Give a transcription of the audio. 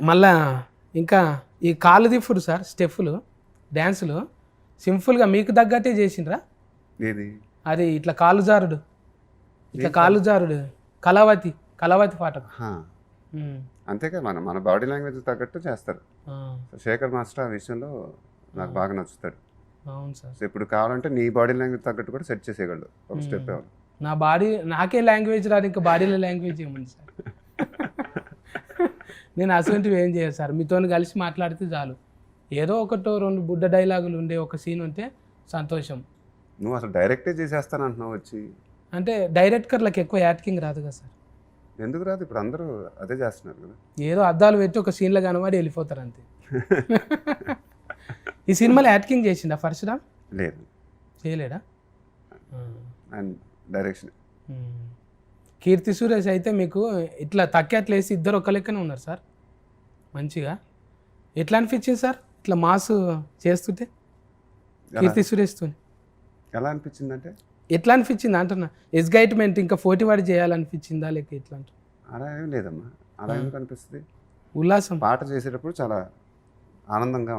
మళ్ళా ఇంకా ఈ కాలు దిఫుడు సార్ స్టెప్పులు డ్యాన్సులు సింపుల్గా మీకు తగ్గట్టే చేసిండ్రా? ఏది అది ఇట్లా కాలు జారుడు, ఇట్లా కాలు జారుడు, కళావతి పాటకు. హా. అంతేగా మన బాడీ లాంగ్వేజ్ తగ్గట్టు చేస్తారు. శేఖర్ మాస్టర్ ఆ విషయంలో నాకు బాగా నచ్చుతాడు. అవును సార్. సో ఇప్పుడు కావాలంటే నీ బాడీ లాంగ్వేజ్ తగ్గట్టు కూడా సెట్ చేసేయగలడు ఒక స్టెప్ ఏమన్నా. నా బాడీ నాకే లాంగ్వేజ్ రాదు, ఇంకా బాడీలో లాంగ్వేజ్ ఏముంది సార్? నేను అసలు ఏం చేయను సార్, మీతో కలిసి మాట్లాడితే చాలు. ఏదో ఒకటో రెండు బుడ్డ డైలాగులు ఉండే ఒక సీన్ ఉంటే సంతోషం. నువ్వు అసలు డైరెక్టే చేసేస్తాను అంటున్నావు వచ్చి. అంటే డైరెక్టర్లకు ఎక్కువ యాక్టింగ్ రాదు కదా సార్. ఎందుకు రాదు? ఇప్పుడు అందరూ అదే చేస్తున్నారు కదా. ఏదో అద్దాలు పెట్టి ఒక సీన్లో కనబడి వెళ్ళిపోతారు అంతే. ఈ సినిమాలో యాక్టింగ్ చేసిండా పరశురామ్? లేదు, చేయలేడా? And direction. కీర్తి సురేష్ అయితే మీకు ఇట్లా తక్కేట్లేసి ఇద్దరు ఒక లెక్కనే ఉన్నారు సార్ మంచిగా. ఎట్లా అనిపించింది సార్ ఇట్లా మాస్ చేస్తుంటే కీర్తి సురేష్తో? ఎలా అనిపించింది అంటే ఎట్లా అనిపించింది అంటున్నా, ఎగ్జైట్మెంట్ ఇంకా 40 వాడి చేయాలనిపించిందా లేక ఎట్లా అంట? అలా ఏం లేదమ్మా, అలా ఎందుకు అనిపిస్తుంది? ఉల్లాసం. పాట చేసేటప్పుడు చాలా ఆనందంగా